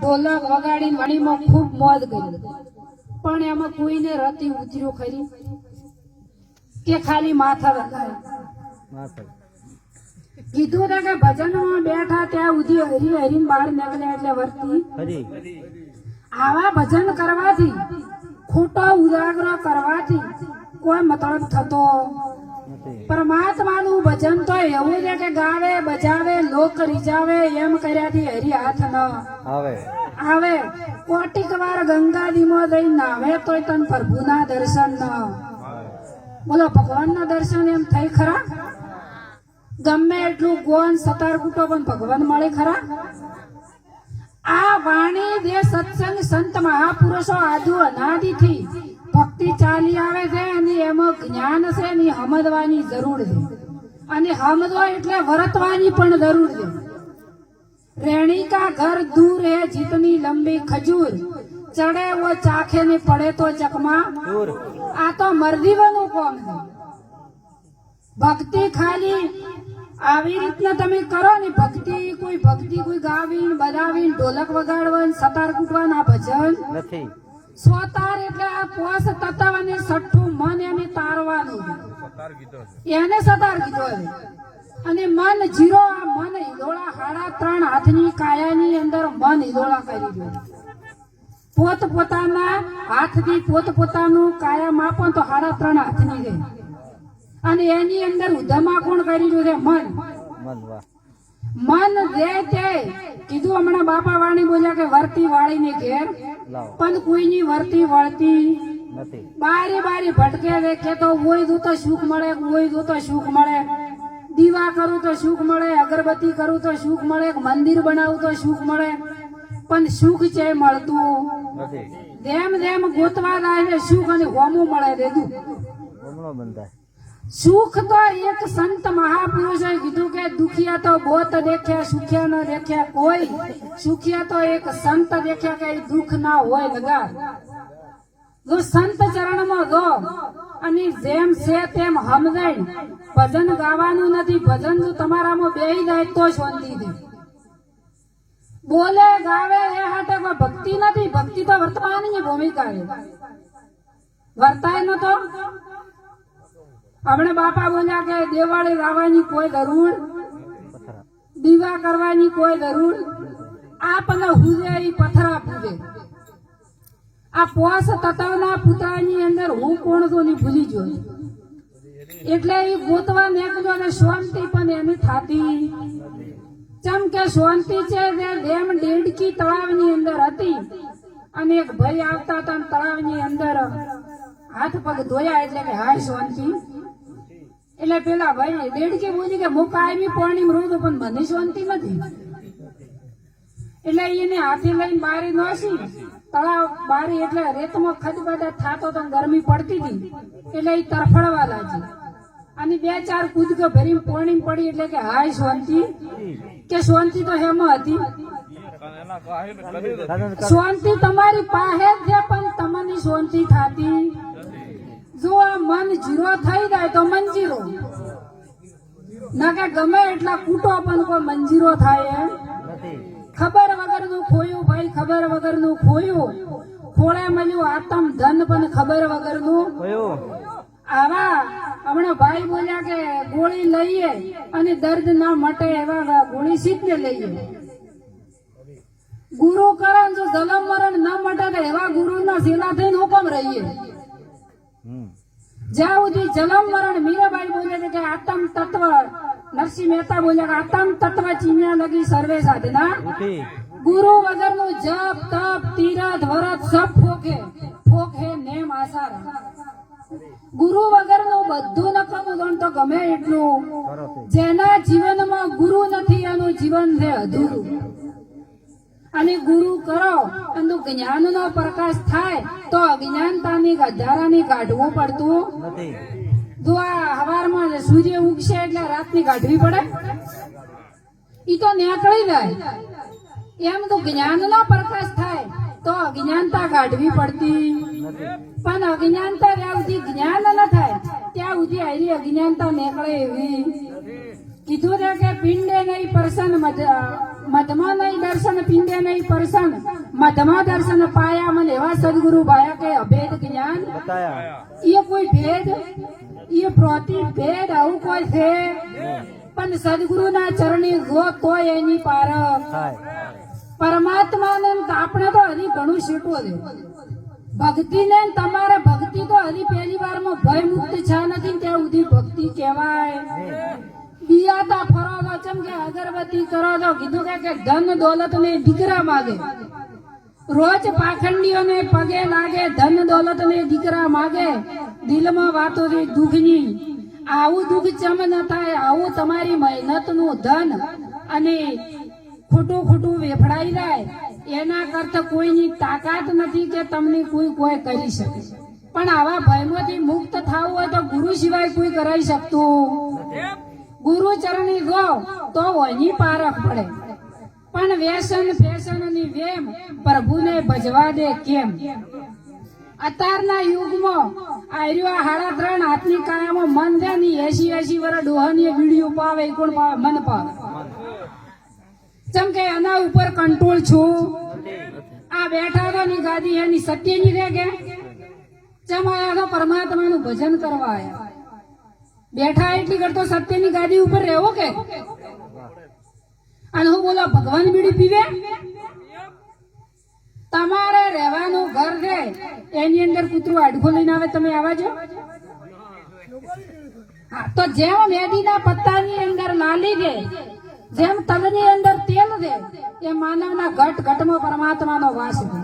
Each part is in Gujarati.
ઢોલક વગાડીને વાણીમાં ખૂબ મોજ કરી, પણ એમાં કોઈને રતી ઉતર્યો ખરી કે ખાલી માથા લગાય? કીધું કે ભજનમાં બેઠા ત્યાં સુધી હરી હરીને બહાર નીકળ્યા એટલે વર્તી. આવા ભજન કરવાથી, ખોટો ઉજાગરો કરવાથી કોઈ મતલબ થતો. પરમાત્માનું ભજન તો એવું છે કે ગાવે બજાવે લોક રીજાવે એમ કર્યાથી હરી હાથ ન આવે. કોટિક વાર ગંગાજીમાં જઈ નાવે તોય તન પ્રભુના દર્શન ન. બોલો, ભગવાનના દર્શન એમ થઈ ખરા? ગમે એટલું ગોન સતાર કૂટો પણ ભગવાન મળે ખરા? આ વાણી જે સત્સંગ સંત મહાપુરુષો આદુ અનાદિથી ભક્તિ ચાલી આવે છે અને એમાં જ્ઞાન છે એની સમજવાની જરૂર છે. અને સમજો એટલે વર્તવાની પણ જરૂર છે. રેણી કા ઘર દૂર હે જીતની લંબી ખજૂર, ચડે વો ચાખે ને પડે તો ચકમા. આ તો મરજીવાનું કોમ છે. ભક્તિ ખાલી આવી રીતના તમે કરો ને, ભક્તિ કોઈ ગાવીને બજાવીને ઢોલક વગાડવા સતાર કૂટવાના ભજન નથી. સ્વતાર એટલે આ પોસ તત્વ અને સઠ્ઠું મન એને તારવાનું એને સતાર કીધો છે. અને મન જીરો, આ મન હિદોળા 3.5 હાથની કાયાની અંદર મન હિદોળા કરી દો. પોતપોતાના હાથથી પોતપોતાનું કાયા માપો તો 3.5 હાથની છે. અને એની અંદર ઉધમા કોણ કરી દો છે? મન જે તે કીધું. હમણાં બાપા વાણી બોલ્યા કે વર્તી વાળીને ઘેર, પણ કોઈની વર્તી વળતી નથી. બારી ભટકે છે કે તો ઓય દો તો સુખ મળે, ઓય દો તો સુખ મળે. દીવા કરું તો સુખ મળે, અગરબત્તી કરું તો સુખ મળે, મંદિર બનાવું તો સુખ મળે, પણ સુખ છે મળતું નથી. જેમ ગોતવા જાય છે સુખ અને હોમું મળે દેદું. સુખ તો એક સંત મહાપુરુષે કીધું કે દુખિયા તો બોત દેખ્યા, સુખ્યા ન દેખ્યા કોઈ. સુખિયા તો એક સંત દેખ્યા કે દુઃખ ના હોય લગા. જો સંત ચરણમાં જો અને જેમ છે તેમ સમજાય. ભજન ગાવાનું નથી, ભજન જો તમારામાં બેહી જાય તો શાંતિ છે. બોલે ગાવે એ હાટે કોઈ ભક્તિ નથી. ભક્તિ તો વર્તવાની ભૂમિકા છે, વર્તાય ન તો. હમણાં બાપા બોલ્યા કે દેવાળે લાવવાની કોઈ જરૂર, દીવા કરવાની કોઈ જરૂર. આ પણ હુજે એ પથરા પૂજે. આ પોસ તત્વના પુતળાની અંદર હું કોણ છું ની ભૂલી ગયો. એટલે એ ગોતવા નીકળ્યો અને શાંતિ પણ એની થાતી. ચમ કે શાંતિ છે જે ડેમ ડેડકી તળાવની અંદર હતી અને એક ભાઈ આવતા હતા તળાવની અંદર હાથ પગ ધોયા એટલે કે હાય શાંતિ. એટલે પેલા ભાઈ દેડકી બોલી કે હું કાયમી પાણી રોજ પણ મને શાંતિ નથી. એટલે એને હાથી લઈને બારી નોસી તળાવ બારી એટલે રેતમાં ખદબદા થાતો તો ગરમી પડતી હતી એટલે એ તરફડવા લાગી અને 2-4 કૂદકો ભરીને પાણી પડી એટલે કે હાય શાંતિ. કે શાંતિ તો હેમાં હતી. શાંતિ તમારી પાસે છે પણ તમને શાંતિ થાતી. જો આ મન જીરો થઈ જાય તો મંજીરો ના કે ગમે એટલા કૂટો પણ કોઈ મંજીરો થાય એમ નથી. ખબર વગરનું ખોયું ભાઈ, ખબર વગરનું ખોયું. ખોળે મળ્યું આતમ ધન પણ ખબર વગરનું ખોયું. આવા હમણાં ભાઈ બોલ્યા કે ગોળી લઈએ અને દર્દ ના મટે એવા ગોળી સીધને લઈએ. ગુરુ કરે જો જલમ મરણ ન મટે તો એવા ગુરુના સેલા થઈને હુકમ રહીએ. જ્યાં સુધી જલમ મરણ, મીરાબાઈ બોલે છે કે આતમ તત્વ, નરસિંહ મહેતા બોલ્યા કે આતમ તત્વ ચીન્યા લગી સર્વે સાધના. ગુરુ વગરનું જપ તપ તીરથ વરત સબ ફોકે નેમ આસારા. ગુરુ વગરનું બધું નકામું ગણ તો ગમે એટલું. જેના જીવનમાં ગુરુ નથી એનું જીવન છે અધૂરું. અને ગુરુ કરો અને જ્ઞાનનો પ્રકાશ થાય તો અજ્ઞાનતાની ગધારાની કાઢવું પડતું નથી. જો આ હવારમાં સૂર્ય ઉગશે એટલે રાતની કાઢવી પડે, ઈ તો નીકળી જાય. એમ તો જ્ઞાનનો પ્રકાશ થાય તો અજ્ઞાનતા કાઢવી પડતી. પણ અજ્ઞાનતા જ્યાં સુધી જ્ઞાન ન થાય ત્યાં સુધી આરી અજ્ઞાનતા નીકળે એવી. કીધું છે કે પિંડે નહીં પર્સન મધમાં નહીં દર્શન, પિંડે પડે નહીં પરસન મધમાં દર્શન પાયા મને એવા સદગુરુ ભાયા કે અભેદ જ્ઞાન એ કોઈ ભેદ એ પ્રતિ ભેદ આવું કોઈ છે પણ સદગુરુના ચરણી જો તોય એની પારખ પરમાત્માને આપણે તો હજી ઘણું શીખવો છે ભક્તિને તમારે ભક્તિ તો હજી પહેલી વારમાં ભય મુક્ત છે નથી ત્યાં સુધી ભક્તિ કહેવાય બિયાતા ફરો તો ચમ કે અગરબત્તી કરો તો કીધું કે ધન દોલત ને દીકરા માગે રોજ પાખંડીઓને પગે લાગે ધન દોલત ને દીકરા માગે દિલમાં વાતો થી દુઃખની આવું દુઃખ ચમ ન થાય આવું તમારી મહેનત નું ધન અને ખોટું ખોટું વેફડાઈ જાય એના કરતા કોઈની તાકાત નથી કે તમને કોઈ કરી શકે પણ આવા ભયમાંથી મુક્ત થવું હોય તો ગુરુ સિવાય કોઈ કરાઈ શકતું ગુરુ ચરણી ગો તો એની પારખ પડે પણ વ્યસન ફેશન ની વેમ પ્રભુને ભજવા દે કેમ અત્યારના યુગમાં આર્યો 3.5 હાથની કાયામાં મન દે ની 80 વર્ષ ડોહાની વિડીયો પાવે કોણ પાવે મન પાવે જેમ કે એના ઉપર કંટ્રોલ છું આ બેઠા તો ની ગાદી એની સત્યની રે કે જેમ આયા તો પરમાત્માનું ભજન કરવા આયા બેઠા એટલી કરતો સત્યની ગાદી ઉપર રહેવો કે અને હું બોલો ભગવાન બીડી પીવે તમારે રહેવાનું ઘર છે એની અંદર કૂતરું આડખો લઈને આવે તમે આવાજો હા તો જેમ મેદીના પત્તાની અંદર લાલી છે જેમ તલની અંદર તેલ છે એ માનવના ઘટમાં પરમાત્માનો વાસ છે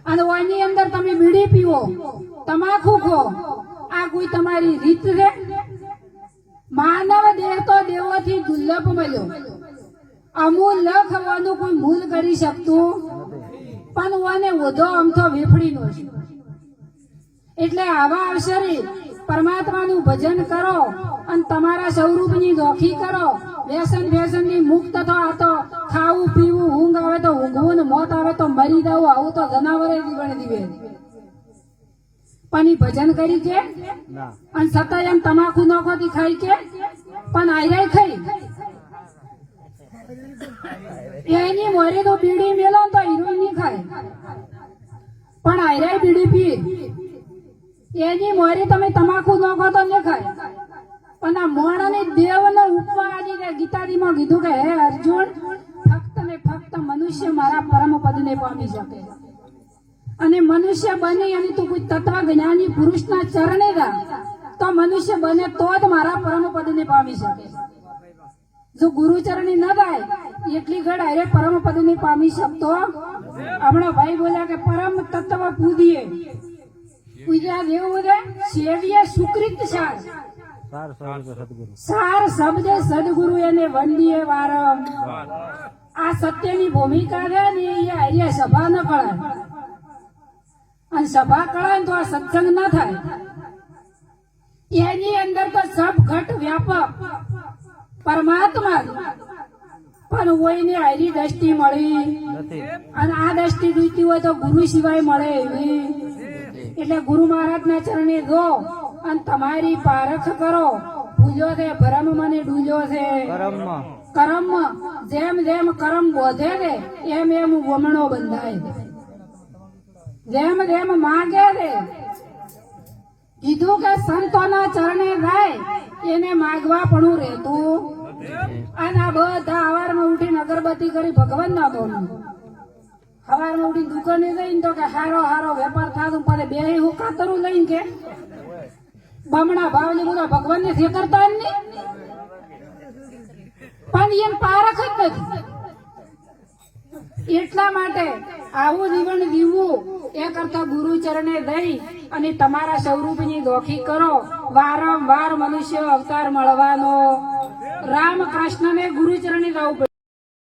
અને એની અંદર તમે બીડી પીવો તમાકુ ખો આ કોઈ તમારી રીત છે માનવ દેહ તો દેવોથી દુર્લભ મળ્યો અમૂલ્ય ખવાનું કોઈ મૂલ કરી શકતું પણ ઓને ઓધો અમથો વેફડીનો છે એટલે આવા અવસરે પરમાત્માનું ભજન કરો અને તમારા સ્વરૂપની દોખી કરો વ્યસન ફેશન ની મુક્ત તો ખાવું પીવું ઊંઘ આવે તો ઊંઘવું ને મોત આવે તો મરી જવું આવું તો જનાવરે જીવન દીવે પણ ઈ ભજન કરી કે અને છતાં એમ તમાકુ નોખોથી ખાઈ કે પણ આયરાય ખાઈ એની મોરે તો બીડી મેલો તો હીરો નહીં ખાય પણ આયરાય બીડી પી એની મોરે તમે તમાકુ નોખો તો ન ખાય પણ આ મોણાની દેવને ઉપમા આજીને ગીતાજીમાં કીધું કે હે અર્જુન ફક્ત ને ફક્ત મનુષ્ય મારા પરમ પદને પામી શકે અને મનુષ્ય બને અને તું કોઈ તત્વ જ્ઞાની પુરુષના ચરણે જા તો મનુષ્ય બને તો જ મારા પરમ પદને પામી શકે જો ગુરુ ચરણી ન જાય એટલી ઘડ અરે પરમ પદને પામી શકતો હમણાં ભાઈ બોલ્યા કે પરમ તત્વ પૂજીએ પૂજા દેવું રે સેવીએ સુકૃત સાર શબ્દે સદગુરુ એને વંદીએ વારમ આ સત્યની ભૂમિકા છે ને એ હરિયા સભા ન કળાય અને સભા કળાય તો આ સત્સંગ ન થાય એની અંદર તો સબ ઘટ વ્યાપક પરમાત્મા પણ કોઈને હરી દ્રષ્ટિ મળી અને આ દ્રષ્ટિ જોઈતી હોય તો ગુરુ સિવાય મળે એવી એટલે ગુરુ મહારાજ ના ચરણે ગો અને તમારી પારખ કરો પૂજો છે ભરમ મને ડૂજો છે કરમ જેમ જેમ કરમ બોધે છે એમ એમ વમણો બંધાય જેમ જેમ માગે છે કીધું કે સંતોના ચરણે જાય એને માગવા પણ રહેતું અને આ બધા હવારમાં ઉઠીને અગરબત્તી કરી ભગવાન ના બોલું હવારમાં ઉઠીને દુકાને જઈને તો કે હારો હારો વેપાર થાતું પડે બે હું કાતરું લઈને કે બમણા ભાવ ને બધા ભગવાન ને કરતા નહીં પણ એમ પારખ જ નથી એટલા માટે આવું જીવન જીવવું એ કરતા ગુરુ ચરણે દઈ અને તમારા સ્વરૂપની દોખી કરો વારંવાર મનુષ્ય અવતાર મળવાનો રામકૃષ્ણને ગુરુ ચરણે જવું પડે